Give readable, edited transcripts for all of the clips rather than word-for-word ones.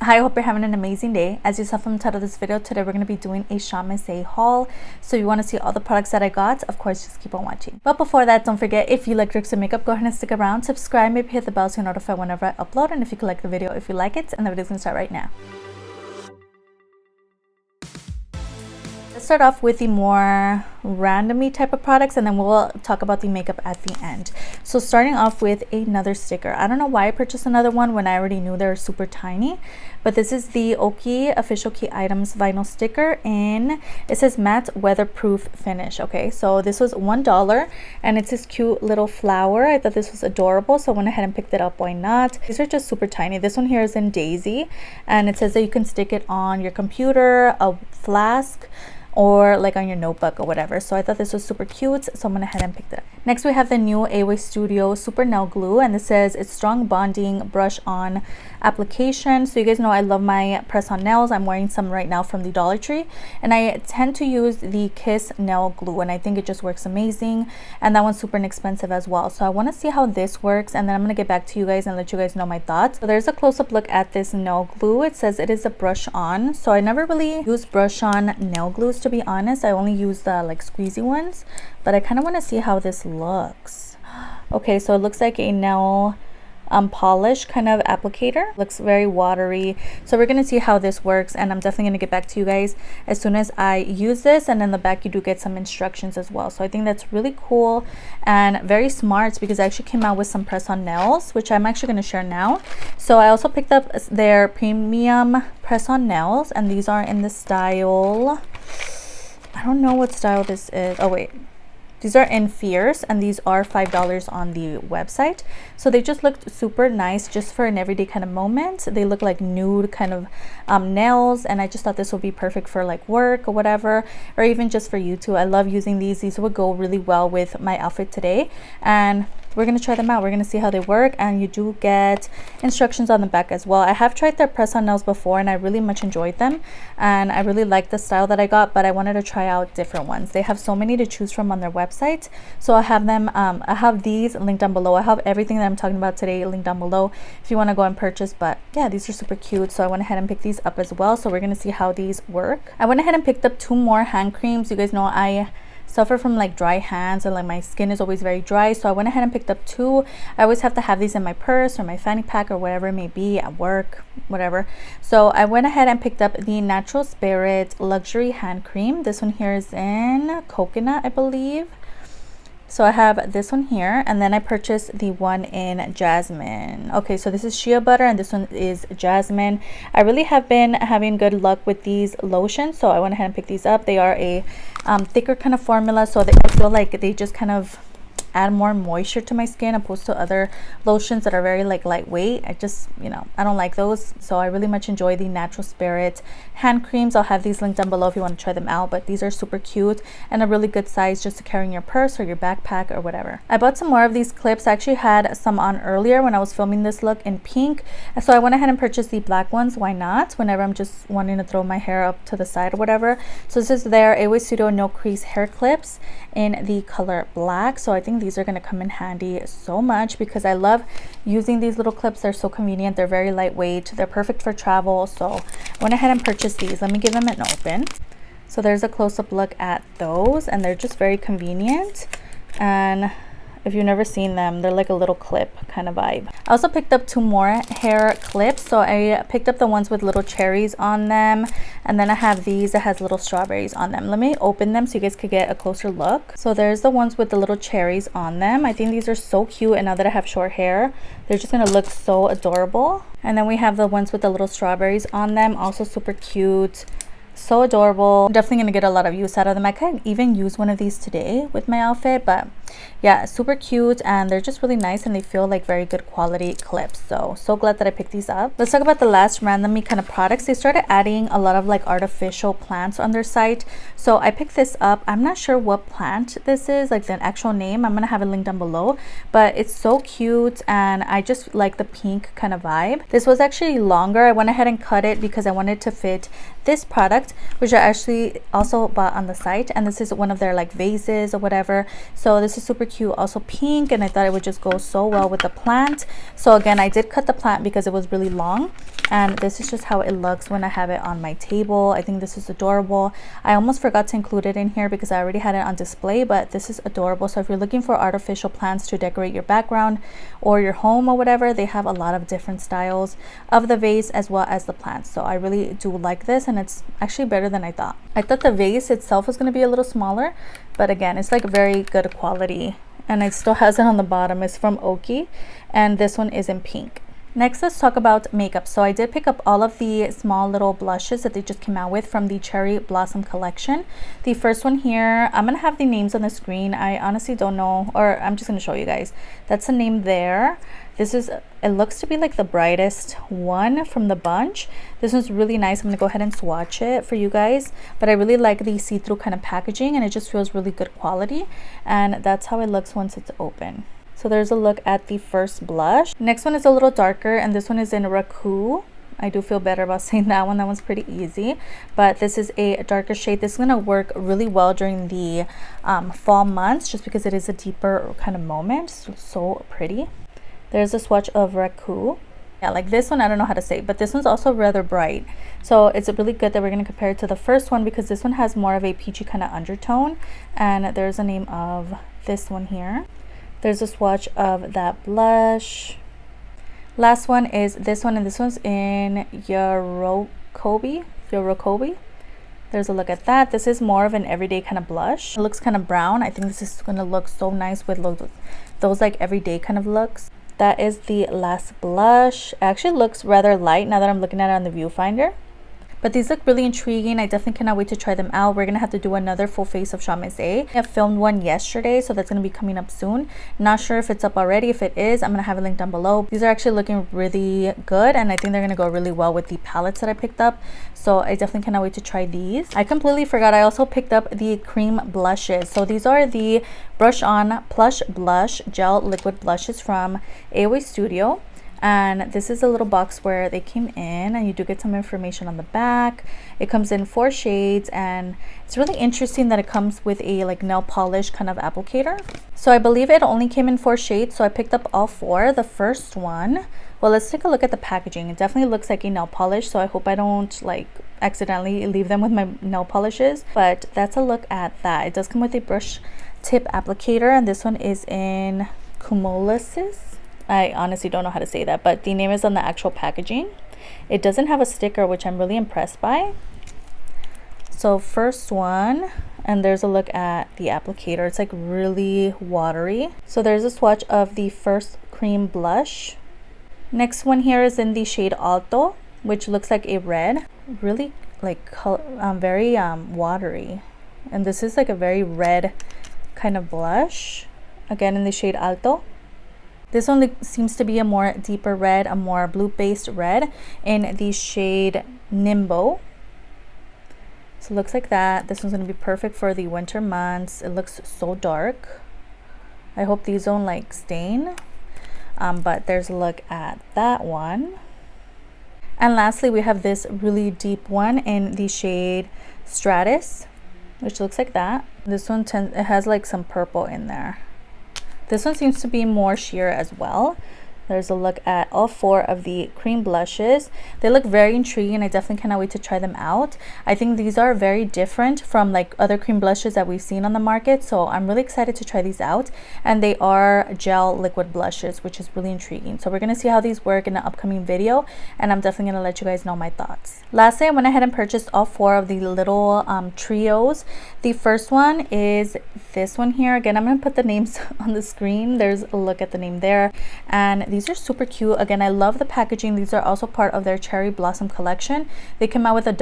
Hi, I hope you're having an amazing day. As you saw from the title of this video, today we're going to be doing a Shea haul. So if you want to see all the products that I got, of course, just keep on watching. But before that, don't forget, if you like tricks and makeup, go ahead and stick around, subscribe, maybe hit the bell so you're notified whenever I upload, and if you could like the video if you like it. And the video's going to start right now. Let's start off with the more randomy type of products, and then we'll talk about the makeup at the end. So starting off with another sticker. I don't know why I purchased another one when I already knew they were super tiny, but this is the Oki Official Key Items vinyl sticker, and it says matte weatherproof finish. Okay, so this was $1, and it's this cute little flower. I thought this was adorable, so I went ahead and picked it up. Why not? These are just super tiny. This one here is in Daisy, and it says that you can stick it on your computer, a flask, or like on your notebook or whatever. So I thought this was super cute, so I went ahead and picked it up. Next we have the new Away Studio Super Nail Glue, and this says it's strong bonding brush on application. So you guys know I love my press on nails. I'm wearing some right now from the Dollar Tree, and I tend to use the Kiss nail glue, and I think it just works amazing, and that one's super inexpensive as well. So I want to see how this works, and then I'm going to get back to you guys and let you guys know my thoughts. So there's a close-up look at this nail glue. It says it is a brush on, so I never really use brush on nail glues, to be honest. I only use the like squeezy ones, but I kind of want to see how this looks. Okay, so it looks like a nail polish kind of applicator. Looks very watery, so we're gonna see how this works, and I'm definitely gonna get back to you guys as soon as I use this. And in the back you do get some instructions as well, so I think that's really cool and very smart, because I actually came out with some press on nails, which I'm actually going to share now. So I also picked up their premium press on nails, and these are in the style, I don't know what style this is. Oh wait, these are in Fierce, and these are $5 on the website. So they just looked super nice just for an everyday kind of moment. They look like nude kind of nails, and I just thought this would be perfect for like work or whatever, or even just for you too. I love using these. These would go really well with my outfit today, and we're going to try them out. We're going to see how they work, and you do get instructions on the back as well. I have tried their press on nails before, and I really much enjoyed them, and I really like the style that I got, but I wanted to try out different ones. They have so many to choose from on their website, so I have them I have these linked down below. I have everything that I'm talking about today linked down below if you want to go and purchase. But yeah, these are super cute, so I went ahead and picked these up as well. So we're going to see how these work. I went ahead and picked up 2 more hand creams. You guys know I suffer from like dry hands, and like my skin is always very dry, so I went ahead and picked up 2. I always have to have these in my purse or my fanny pack or whatever it may be at work, whatever. So I went ahead and picked up the Natural Spirit Luxury Hand Cream. This one here is in coconut, I believe. So I have this one here, and then I purchased the one in jasmine. Okay, so this is shea butter, and this one is jasmine. I really have been having good luck with these lotions, so I went ahead and picked these up. They are a thicker kind of formula, so I feel like they just kind of add more moisture to my skin opposed to other lotions that are very like lightweight. I just, you know, I don't like those, so I really much enjoy the Natural Spirit hand creams. I'll have these linked down below if you want to try them out, but these are super cute and a really good size just to carry in your purse or your backpack or whatever. I bought some more of these clips. I actually had some on earlier when I was filming this look in pink, so I went ahead and purchased the black ones. Why not, whenever I'm just wanting to throw my hair up to the side or whatever. So this is their Away Studio No Crease hair clips in the color black. So I think these are going to come in handy so much, because I love using these little clips. They're so convenient, they're very lightweight, they're perfect for travel. So I went ahead and purchased these. Let me give them an open. So there's a close-up look at those, and they're just very convenient, and if you've never seen them, they're like a little clip kind of vibe. I also picked up 2 more hair clips. So I picked up the ones with little cherries on them, and then I have these that has little strawberries on them. Let me open them so you guys could get a closer look. So there's the ones with the little cherries on them. I think these are so cute, and now that I have short hair, they're just gonna look so adorable. And then we have the ones with the little strawberries on them, also super cute, so adorable. I'm definitely gonna get a lot of use out of them. I could even use one of these today with my outfit, but yeah, super cute, and they're just really nice, and they feel like very good quality clips. So glad that I picked these up. Let's talk about the last randomly kind of products. They started adding a lot of like artificial plants on their site, so I picked this up. I'm not sure what plant this is, like the actual name. I'm gonna have it linked down below, but it's so cute, and I just like the pink kind of vibe. This was actually longer. I went ahead and cut it because I wanted to fit this product, which I actually also bought on the site, and this is one of their like vases or whatever. So this this is super cute, also pink, and I thought it would just go so well with the plant. So again, I did cut the plant because it was really long, and this is just how it looks when I have it on my table. I think this is adorable. I almost forgot to include it in here because I already had it on display, but this is adorable. So if you're looking for artificial plants to decorate your background or your home or whatever, they have a lot of different styles of the vase as well as the plants. So I really do like this, and it's actually better than I thought. I thought the vase itself was going to be a little smaller, but again, it's like very good quality, and it still has it on the bottom. It's from Oki, and this one is in pink. Next, let's talk about makeup. So I did pick up all of the small little blushes that they just came out with from the Cherry Blossom collection. The first one here, I'm gonna have the names on the screen. I honestly don't know, or I'm just gonna show you guys. That's the name there. This is, it looks to be like the brightest one from the bunch. This one's really nice. I'm gonna go ahead and swatch it for you guys, but I really like the see-through kind of packaging, and it just feels really good quality, and that's how it looks once it's open. So there's a look at the first blush. Next one is a little darker, and this one is in RAKU. I do feel better about saying that one. That one's pretty easy, but this is a darker shade. This is gonna work really well during the fall months, just because it is a deeper kind of moment. So pretty. There's a swatch of RAKU. Yeah, like this one, I don't know how to say, but this one's also rather bright. So it's really good that we're going to compare it to the first one, because this one has more of a peachy kind of undertone. And there's a name of this one here. There's a swatch of that blush. Last one is this one, and this one's in YOROKOBI. There's a look at that. This is more of an everyday kind of blush. It looks kind of brown. I think this is going to look so nice with those like everyday kind of looks. That is the last blush. It actually looks rather light now that I'm looking at it on the viewfinder. But these look really intriguing. I definitely cannot wait to try them out. We're going to have to do another full face of Shea. I filmed one yesterday, so that's going to be coming up soon. Not sure if it's up already. If it is, I'm going to have a link down below. These are actually looking really good, and I think they're going to go really well with the palettes that I picked up. So I definitely cannot wait to try these. I completely forgot, I also picked up the cream blushes. So these are the Brush On Plush Blush Gel Liquid Blushes from AOA Studio. And this is a little box where they came in, and you do get some information on the back. It comes in 4 shades, and it's really interesting that it comes with a like nail polish kind of applicator. So I believe it only came in 4 shades, so I picked up all 4. The first one, well, let's take a look at the packaging. It definitely looks like a nail polish, so I hope I don't like accidentally leave them with my nail polishes, but that's a look at that. It does come with a brush tip applicator, and this one is in CUMULUS. I honestly don't know how to say that, but the name is on the actual packaging. It doesn't have a sticker, which I'm really impressed by. So first one, and there's a look at the applicator. It's like really watery. So there's a swatch of the first cream blush. Next one here is in the shade Alto, which looks like a red. Really like very watery. And this is like a very red kind of blush. Again, in the shade Alto. This one seems to be a more deeper red, a more blue-based red in the shade NIMBO. So it looks like that. This one's going to be perfect for the winter months. It looks so dark. I hope these don't like stain. But there's a look at that one. And lastly, we have this really deep one in the shade STRATUS, which looks like that. This one it has like some purple in there. This one seems to be more sheer as well. There's a look at all 4 of the cream blushes. They look very intriguing. I definitely cannot wait to try them out. I think these are very different from like other cream blushes that we've seen on the market. So I'm really excited to try these out. And they are gel liquid blushes, which is really intriguing. So we're going to see how these work in an upcoming video. And I'm definitely going to let you guys know my thoughts. Lastly, I went ahead and purchased all 4 of the little trios. The first one is this one here. Again, I'm going to put the names on the screen. There's a look at the name there. And these are super cute. Again, I love the packaging. These are also part of their Cherry Blossom collection. They came out with a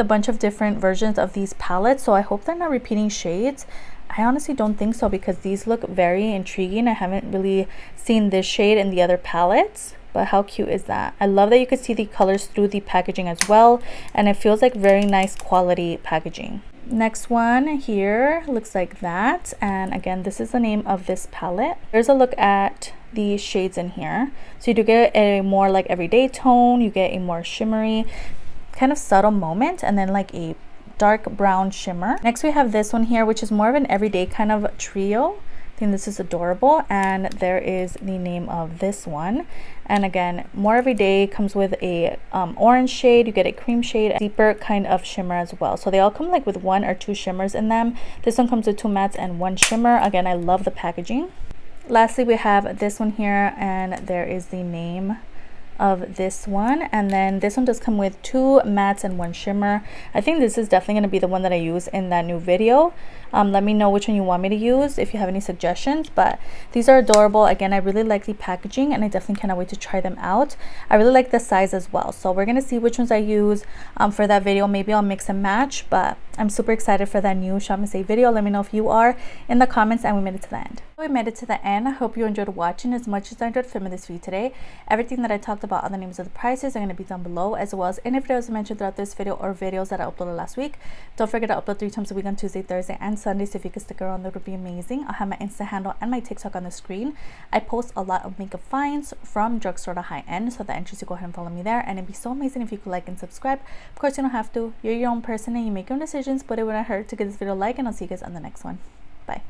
bunch of different versions of these palettes, so I hope they're not repeating shades. I honestly don't think so, because these look very intriguing. I haven't really seen this shade in the other palettes, but how cute is that? I love that you can see the colors through the packaging as well, and it feels like very nice quality packaging. Next one here looks like that, and again, this is the name of this palette. There's a look at the shades in here. So you do get a more like everyday tone, you get a more shimmery kind of subtle moment, and then like a dark brown shimmer. Next we have this one here, which is more of an everyday kind of trio. I think this is adorable, and there is the name of this one. And again, more everyday, comes with a orange shade, you get a cream shade, deeper kind of shimmer as well. So they all come like with 1 or 2 shimmers in them. This one comes with 2 mattes and 1 shimmer. Again, I love the packaging. Lastly, we have this one here, and there is the name of this one. And then this one does come with 2 mattes and 1 shimmer. I think this is definitely going to be the one that I use in that new video. Let me know which one you want me to use if you have any suggestions, but these are adorable. Again, I really like the packaging, and I definitely cannot wait to try them out. I really like the size as well, so we're gonna see which ones I use for that video. Maybe I'll mix and match, but I'm super excited for that new Shop and Save video. Let me know if you are in the comments. And we made it to the end. We made it to the end. I hope you enjoyed watching as much as I enjoyed filming this video today. Everything that I talked about, all the names of the prices, are going to be down below, as well as any videos I mentioned throughout this video or videos that I uploaded last week. Don't forget to upload 3 times a week on Tuesday, Thursday, and Sunday, so if you could stick around, that would be amazing. I'll have my Insta handle and my TikTok on the screen. I post a lot of makeup finds from drugstore to high end, so that interests you, go ahead and follow me there. And it'd be so amazing if you could like and subscribe. Of course, you don't have to. You're your own person and you make your own decisions, but it wouldn't hurt to give this video a like, and I'll see you guys on the next one. Bye.